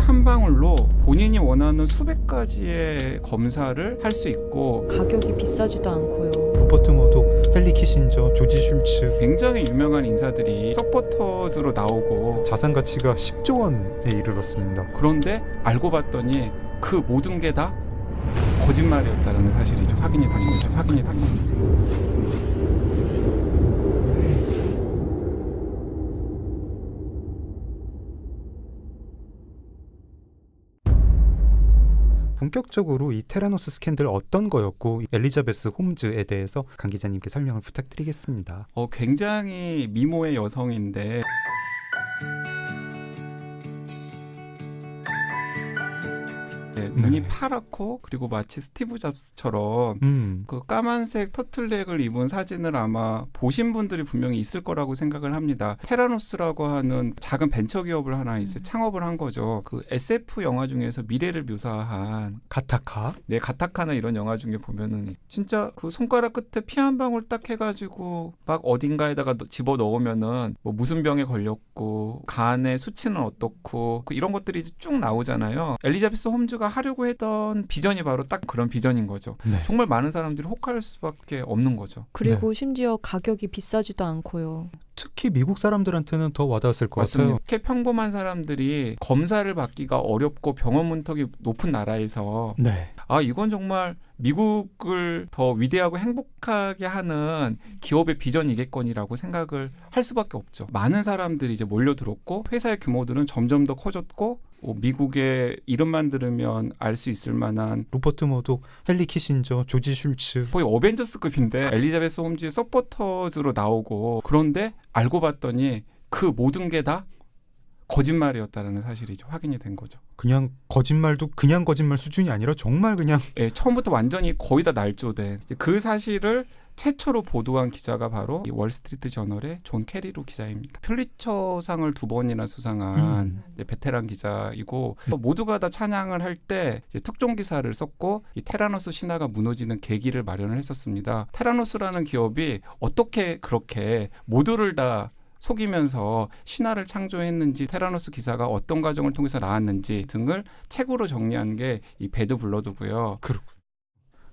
한 방울로 본인이 원하는 수백 가지의 검사를 할 수 있고 가격이 비싸지도 않고요. 로버트 머독, 헨리 키신저, 조지 슐츠. 굉장히 유명한 인사들이 서포터즈로 나오고 자산 가치가 10조 원에 이르렀습니다. 그런데 알고 봤더니 그 모든 게 다 거짓말이었다는 사실이 좀 확인이 된 거죠. 본격적으로 이 테라노스 스캔들 어떤 거였고 엘리자베스 홈즈에 대해서 강 기자님께 설명을 부탁드리겠습니다. 굉장히 미모의 여성인데 눈이 파랗고 그리고 마치 스티브 잡스처럼 그 까만색 터틀넥을 입은 사진을 아마 보신 분들이 분명히 있을 거라고 생각을 합니다. 테라노스라고 하는 작은 벤처 기업을 하나 이제 창업을 한 거죠. 그 SF 영화 중에서 미래를 묘사한 가타카? 네, 가타카나 이런 영화 중에 보면은 진짜 그 손가락 끝에 피 한 방울 딱 해가지고 막 어딘가에다가 집어 넣으면은 뭐 무슨 병에 걸렸고 간의 수치는 어떻고 이런 것들이 쭉 나오잖아요. 엘리자베스 홈즈가 하려고 했던 비전이 바로 딱 그런 비전인 거죠. 네. 정말 많은 사람들이 혹할 수밖에 없는 거죠. 그리고 심지어 가격이 비싸지도 않고요. 특히 미국 사람들한테는 더 와닿았을 것 맞습니다. 같아요. 이렇게 평범한 사람들이 검사를 받기가 어렵고 병원 문턱이 높은 나라에서 네. 이건 정말 미국을 더 위대하고 행복하게 하는 기업의 비전이겠거니라고 생각을 할 수밖에 없죠. 많은 사람들이 이제 몰려들었고 회사의 규모들은 점점 더 커졌고 미국의 이름만 들으면 알 수 있을 만한 로버트 머독, 헨리 키신저, 조지 슐츠. 거의 어벤져스급인데 엘리자베스 홈즈의 서포터즈로 나오고 그런데 알고 봤더니 그 모든 게 다 거짓말이었다는 사실이 확인이 된 거죠. 그냥 거짓말도 그냥 거짓말 수준이 아니라 정말 그냥 처음부터 완전히 거의 다 날조된 그 사실을 최초로 보도한 기자가 바로 이 월스트리트 저널의 존 캐리로 기자입니다. 퓰리처상을 2번이나 수상한 베테랑 기자이고 모두가 다 찬양을 할 때 특종 기사를 썼고 이 테라노스 신화가 무너지는 계기를 마련을 했었습니다. 테라노스라는 기업이 어떻게 그렇게 모두를 다 속이면서 신화를 창조했는지 테라노스 기사가 어떤 과정을 통해서 나왔는지 등을 책으로 정리한 게 이 배드 블러드고요.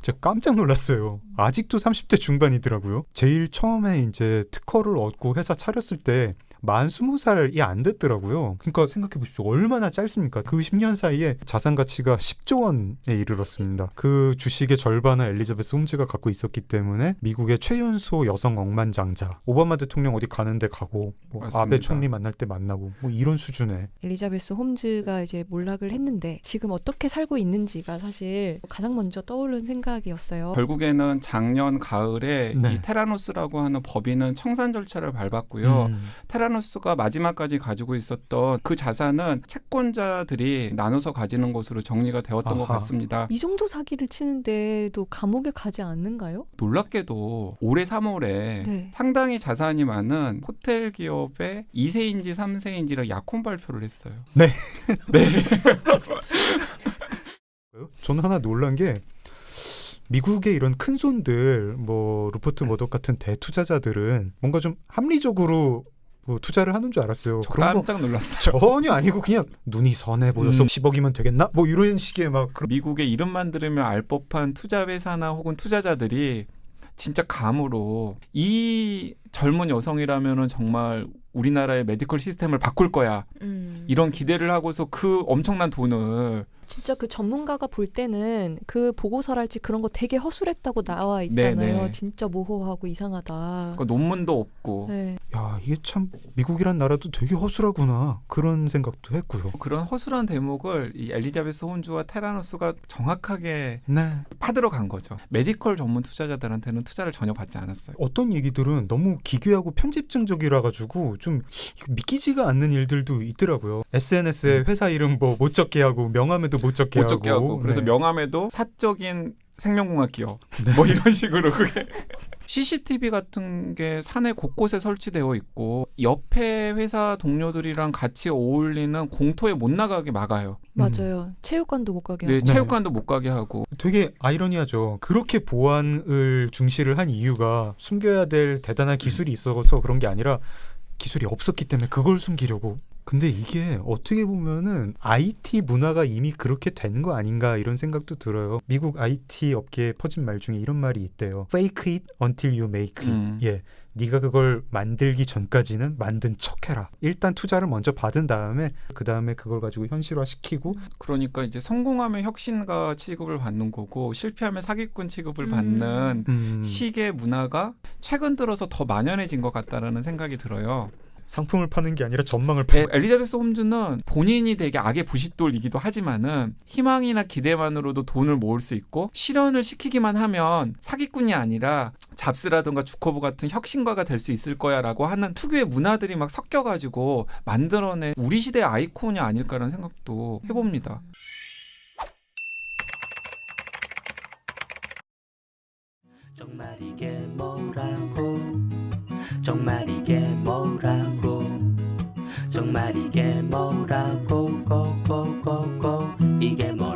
제가 깜짝 놀랐어요. 아직도 30대 중반이더라고요. 제일 처음에 이제 특허를 얻고 회사 차렸을 때 만 20살이 안 됐더라고요. 그러니까 생각해 보십시오. 얼마나 짧습니까? 그 10년 사이에 자산 가치가 10조 원에 이르렀습니다. 그 주식의 절반을 엘리자베스 홈즈가 갖고 있었기 때문에 미국의 최연소 여성 억만장자. 오바마 대통령 어디 가는데 가고 아베 총리 만날 때 만나고 이런 수준의. 엘리자베스 홈즈가 이제 몰락을 했는데 지금 어떻게 살고 있는지가 사실 가장 먼저 떠오른 생각이었어요. 결국에는 작년 가을에 네. 이 테라노스라고 하는 법인은 청산 절차를 밟았고요. 테라노스가 마지막까지 가지고 있었던 그 자산은 채권자들이 나눠서 가지는 것으로 정리가 되었던 것 같습니다. 이 정도 사기를 치는데도 감옥에 가지 않는가요? 놀랍게도 올해 3월에 네. 상당히 자산이 많은 호텔 기업의 2세인지 3세인지를 약혼 발표를 했어요. 네. 네. 저는 하나 놀란 게 미국의 이런 큰 손들, 루퍼트 머독 같은 대투자자들은 뭔가 좀 합리적으로 투자를 하는 줄 알았어요. 저 그런 깜짝 놀랐어요. 전혀 아니고 그냥 눈이 선해 보여서 10억이면 되겠나? 이런 식의 미국의 이름만 들으면 알 법한 투자 회사나 혹은 투자자들이 진짜 감으로 이 젊은 여성이라면은 정말 우리나라의 메디컬 시스템을 바꿀 거야. 이런 기대를 하고서 그 엄청난 돈을 진짜 그 전문가가 볼 때는 그 보고서랄지 그런 거 되게 허술했다고 나와 있잖아요. 네네. 진짜 모호하고 이상하다. 그러니까 논문도 없고 네. 야, 이게 참 미국이란 나라도 되게 허술하구나 그런 생각도 했고요. 그런 허술한 대목을 이 엘리자베스 홈즈와 테라노스가 정확하게 네. 파들어 간 거죠. 메디컬 전문 투자자들한테는 투자를 전혀 받지 않았어요. 어떤 얘기들은 너무 기괴하고 편집증적이라 가지고 좀 믿기지가 않는 일들도 있더라고요. SNS에 회사 이름 못 적게 하고 명함에도 못 적게 하고. 그래서 네. 명함에도 사적인 생명공학 기업 네. 이런 식으로 그게 CCTV 같은 게 사내 곳곳에 설치되어 있고 옆에 회사 동료들이랑 같이 어울리는 공터에 못 나가게 막아요. 맞아요. 체육관도 못 가게 네, 하고. 체육관도 못 가게 하고. 되게 아이러니하죠. 그렇게 보안을 중시를 한 이유가 숨겨야 될 대단한 기술이 있어서 그런 게 아니라 기술이 없었기 때문에 그걸 숨기려고. 근데 이게 어떻게 보면은 IT 문화가 이미 그렇게 된 거 아닌가 이런 생각도 들어요. 미국 IT 업계에 퍼진 말 중에 이런 말이 있대요. Fake it until you make it. 예, 네가 그걸 만들기 전까지는 만든 척해라. 일단 투자를 먼저 받은 다음에 그 다음에 그걸 가지고 현실화시키고. 그러니까 이제 성공하면 혁신가 취급을 받는 거고 실패하면 사기꾼 취급을 받는 식의 문화가 최근 들어서 더 만연해진 것 같다라는 생각이 들어요. 상품을 파는 게 아니라 전망을 파. 엘리자베스 홈즈는 본인이 되게 악의 부싯돌이기도 하지만은 희망이나 기대만으로도 돈을 모을 수 있고 실현을 시키기만 하면 사기꾼이 아니라 잡스라든가 주커브 같은 혁신가가 될 수 있을 거야라고 하는 특유의 문화들이 막 섞여가지고 만들어낸 우리 시대의 아이콘이 아닐까라는 생각도 해봅니다. 정말 이게 뭐라고 정말 이게 뭐라고 정말 이게 뭐라고 고고고고 이게 뭐